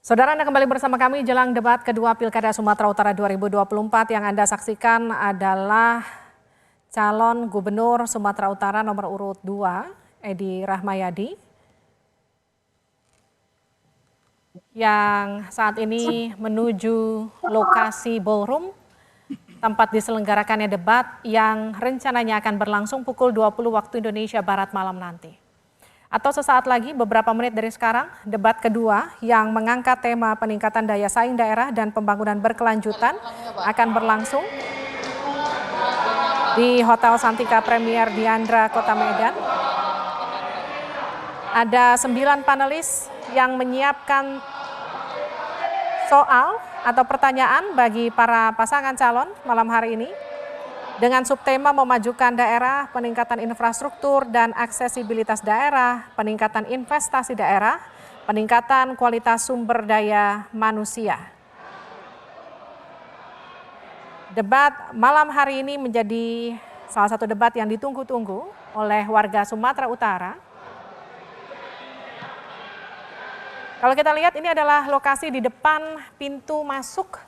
Saudara, Anda kembali bersama kami jelang debat kedua Pilkada Sumatera Utara 2024. Yang Anda saksikan adalah calon gubernur Sumatera Utara nomor urut 2, Edi Rahmayadi, yang saat ini menuju lokasi ballroom tempat diselenggarakannya debat yang rencananya akan berlangsung pukul 20 waktu Indonesia Barat malam nanti. Atau sesaat lagi, beberapa menit dari sekarang, debat kedua yang mengangkat tema peningkatan daya saing daerah dan pembangunan berkelanjutan akan berlangsung di Hotel Santika Premier Diandra, Kota Medan. Ada 9 panelis yang menyiapkan soal atau pertanyaan bagi para pasangan calon malam hari ini, dengan subtema memajukan daerah, peningkatan infrastruktur dan aksesibilitas daerah, peningkatan investasi daerah, peningkatan kualitas sumber daya manusia. Debat malam hari ini menjadi salah satu debat yang ditunggu-tunggu oleh warga Sumatera Utara. Kalau kita lihat, ini adalah lokasi di depan pintu masuk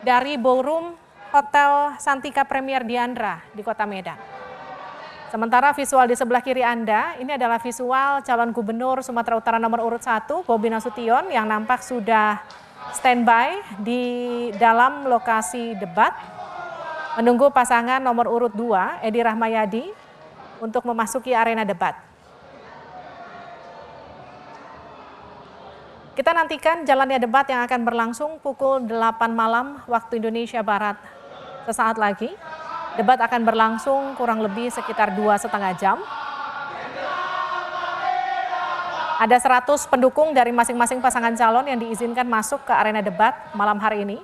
dari ballroom Hotel Santika Premier Diandra di Kota Medan. Sementara visual di sebelah kiri Anda, ini adalah visual calon gubernur Sumatera Utara nomor urut 1, Bobi Nasution, yang nampak sudah standby di dalam lokasi debat, menunggu pasangan nomor urut 2, Edi Rahmayadi, untuk memasuki arena debat. Kita nantikan jalannya debat yang akan berlangsung pukul 8 malam waktu Indonesia Barat. Sesaat lagi, debat akan berlangsung kurang lebih sekitar 2,5 jam. Ada 100 pendukung dari masing-masing pasangan calon yang diizinkan masuk ke arena debat malam hari ini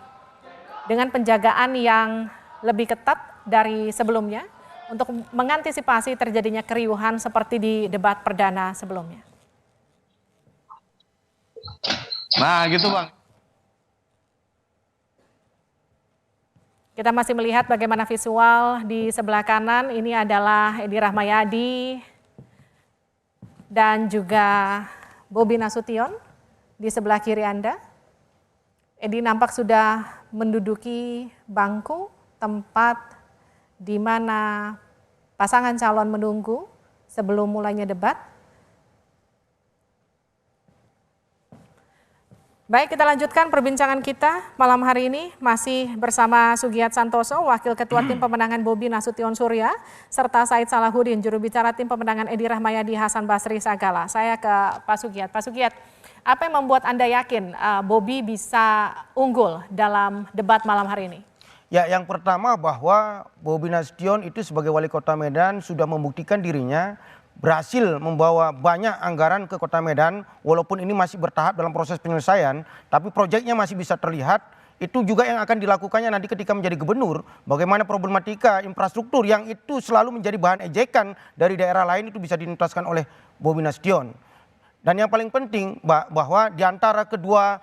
dengan penjagaan yang lebih ketat dari sebelumnya untuk mengantisipasi terjadinya keriuhan seperti di debat perdana sebelumnya. Nah, gitu Bang. Kita masih melihat bagaimana visual di sebelah kanan. Ini adalah Edi Rahmayadi dan juga Bobi Nasution di sebelah kiri Anda. Edi nampak sudah menduduki bangku tempat di mana pasangan calon menunggu sebelum mulainya debat. Baik, kita lanjutkan perbincangan kita malam hari ini masih bersama Sugiat Santoso, Wakil Ketua Tim Pemenangan Bobi Nasution Surya, serta Said Salahuddin, juru bicara Tim Pemenangan Edi Rahmayadi Hasan Basri Sagala. Saya ke Pak Sugiat. Pak Sugiat, apa yang membuat Anda yakin Bobi bisa unggul dalam debat malam hari ini? Ya, yang pertama bahwa Bobi Nasution itu sebagai wali kota Medan sudah membuktikan dirinya berhasil membawa banyak anggaran ke Kota Medan, walaupun ini masih bertahap dalam proses penyelesaian, tapi proyeknya masih bisa terlihat. Itu juga yang akan dilakukannya nanti ketika menjadi gubernur, bagaimana problematika infrastruktur yang itu selalu menjadi bahan ejekan dari daerah lain itu bisa dituntaskan oleh Bobi Nasution. Dan yang paling penting bahwa di antara kedua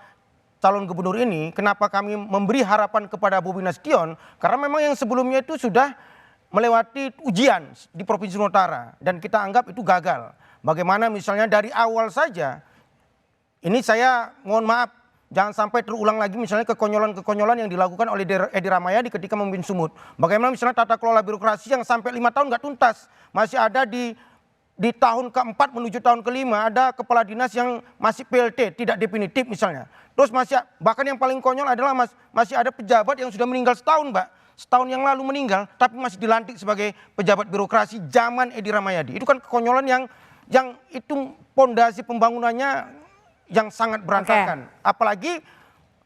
calon gubernur ini, kenapa kami memberi harapan kepada Bobi Nasution, karena memang yang sebelumnya itu sudah melewati ujian di Provinsi Sumatera Utara dan kita anggap itu gagal. Bagaimana misalnya dari awal saja, ini saya mohon maaf, jangan sampai terulang lagi misalnya kekonyolan-kekonyolan yang dilakukan oleh Edi Rahmayadi ketika memimpin Sumut. Bagaimana misalnya tata kelola birokrasi yang sampai 5 tahun nggak tuntas, masih ada di tahun keempat menuju tahun kelima ada kepala dinas yang masih PLT, tidak definitif misalnya. Terus bahkan yang paling konyol adalah masih ada pejabat yang sudah meninggal setahun, Mbak. Setahun yang lalu meninggal, tapi masih dilantik sebagai pejabat birokrasi zaman Edi Rahmayadi. Itu kan kekonyolan yang itu pondasi pembangunannya yang sangat berantakan. Apalagi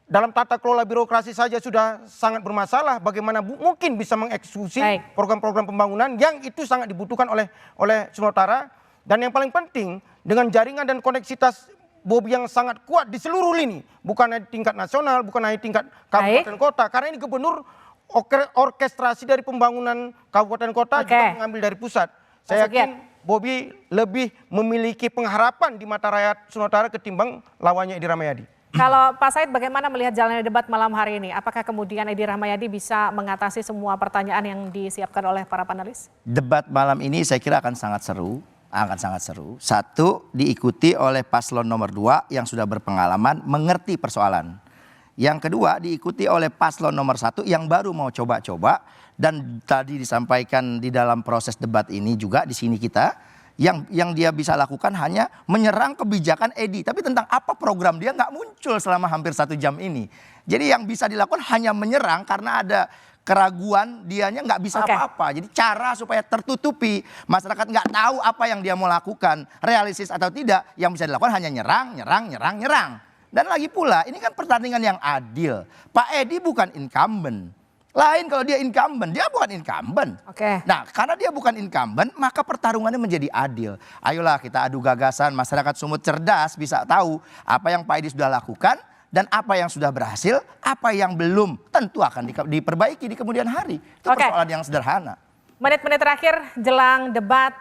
dalam tata kelola birokrasi saja sudah sangat bermasalah. Bagaimana mungkin bisa mengeksekusi program-program pembangunan yang itu sangat dibutuhkan oleh Sumatera Utara. Dan yang paling penting, dengan jaringan dan koneksitas Bobi yang sangat kuat di seluruh lini, bukan hanya tingkat nasional, bukan hanya tingkat kabupaten kota. Karena ini gubernur orkestrasi dari pembangunan kabupaten kota juga mengambil dari pusat. Saya yakin Bobi lebih memiliki pengharapan di mata rakyat Sumatera Utara ketimbang lawannya Edi Rahmayadi. Kalau Pak Said, bagaimana melihat jalannya debat malam hari ini? Apakah kemudian Edi Rahmayadi bisa mengatasi semua pertanyaan yang disiapkan oleh para panelis? Debat malam ini saya kira akan sangat seru. Akan sangat seru. Satu, diikuti oleh paslon nomor 2 yang sudah berpengalaman mengerti persoalan. Yang kedua, diikuti oleh paslon nomor 1 yang baru mau coba-coba. Dan tadi disampaikan di dalam proses debat ini juga di sini kita. Yang dia bisa lakukan hanya menyerang kebijakan Edi. Tapi tentang apa program dia nggak muncul selama hampir 1 jam ini. Jadi yang bisa dilakukan hanya menyerang karena ada keraguan, dianya nggak bisa apa-apa. Jadi cara supaya tertutupi, masyarakat nggak tahu apa yang dia mau lakukan, realistis atau tidak, yang bisa dilakukan hanya nyerang. Dan lagi pula, ini kan pertandingan yang adil. Pak Edi bukan incumbent. Lain kalau dia incumbent, dia bukan incumbent. Nah, karena dia bukan incumbent, maka pertarungannya menjadi adil. Ayolah kita adu gagasan, masyarakat Sumut cerdas bisa tahu apa yang Pak Edi sudah lakukan dan apa yang sudah berhasil, apa yang belum tentu akan diperbaiki di kemudian hari. Itu persoalan yang sederhana. Menit-menit terakhir jelang debat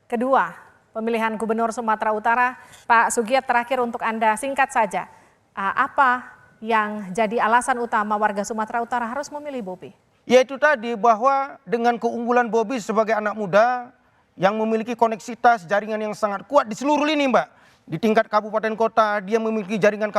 kedua pemilihan Gubernur Sumatera Utara, Pak Sugiat, terakhir untuk Anda singkat saja. Apa yang jadi alasan utama warga Sumatera Utara harus memilih Bobi? Yaitu tadi bahwa dengan keunggulan Bobi sebagai anak muda yang memiliki koneksitas jaringan yang sangat kuat di seluruh lini, Mbak. Di tingkat kabupaten kota dia memiliki jaringan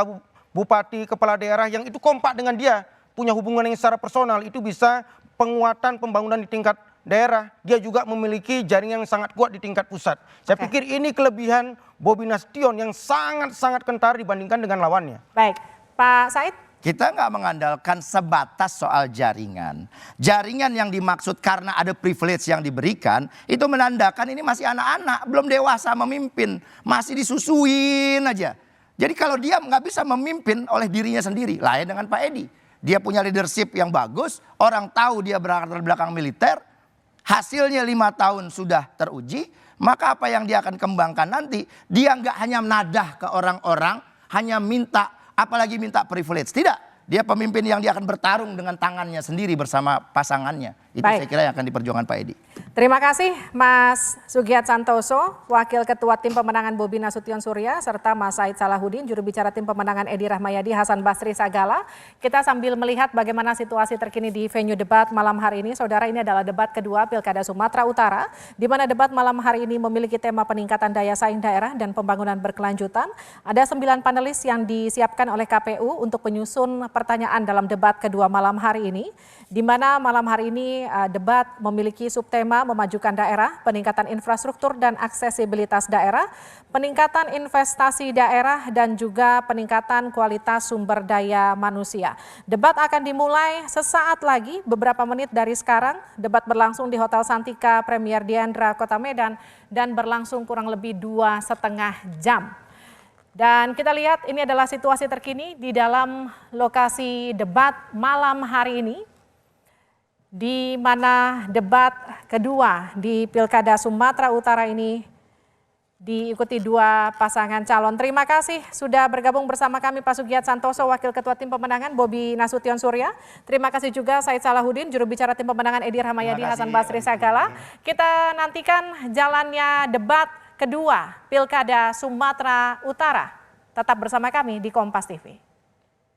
bupati, kepala daerah yang itu kompak dengan dia. Punya hubungan yang secara personal, itu bisa penguatan pembangunan di tingkat daerah. Dia juga memiliki jaringan yang sangat kuat di tingkat pusat. Saya pikir ini kelebihan Bobi Nasution yang sangat-sangat kentar dibandingkan dengan lawannya. Baik. Pak Said? Kita nggak mengandalkan sebatas soal jaringan. Jaringan yang dimaksud karena ada privilege yang diberikan, itu menandakan ini masih anak-anak, belum dewasa memimpin. Masih disusuin aja. Jadi kalau dia nggak bisa memimpin oleh dirinya sendiri, lain dengan Pak Edi. Dia punya leadership yang bagus, orang tahu dia berlatar belakang militer, hasilnya 5 tahun sudah teruji, maka apa yang dia akan kembangkan nanti, dia nggak hanya menadah ke orang-orang, hanya minta, apalagi minta privilege. Tidak, dia pemimpin yang dia akan bertarung dengan tangannya sendiri bersama pasangannya. Itu saya kira yang akan diperjuangkan Pak Edi. Terima kasih Mas Sugiat Santoso, Wakil Ketua Tim Pemenangan Bobi Nasution Surya, serta Mas Said Salahuddin, juru bicara Tim Pemenangan Edi Rahmayadi, Hasan Basri Sagala. Kita sambil melihat bagaimana situasi terkini di venue debat malam hari ini. Saudara, ini adalah debat kedua Pilkada Sumatera Utara, di mana debat malam hari ini memiliki tema peningkatan daya saing daerah dan pembangunan berkelanjutan. Ada 9 panelis yang disiapkan oleh KPU untuk menyusun pertanyaan dalam debat kedua malam hari ini, di mana malam hari ini debat memiliki subtema memajukan daerah, peningkatan infrastruktur dan aksesibilitas daerah, peningkatan investasi daerah, dan juga peningkatan kualitas sumber daya manusia. Debat akan dimulai sesaat lagi, beberapa menit dari sekarang. Debat berlangsung di Hotel Santika Premier Diandra, Kota Medan, dan berlangsung kurang lebih 2,5 jam. Dan kita lihat ini adalah situasi terkini di dalam lokasi debat malam hari ini, di mana debat kedua di Pilkada Sumatera Utara ini diikuti 2 pasangan calon. Terima kasih sudah bergabung bersama kami Pak Sugiat Santoso, Wakil Ketua Tim Pemenangan Bobi Nasution Surya. Terima kasih juga Said Salahuddin, juru bicara Tim Pemenangan Edi Rahmayadi, Hasan Basri Sagala. Kita nantikan jalannya debat kedua Pilkada Sumatera Utara. Tetap bersama kami di Kompas TV.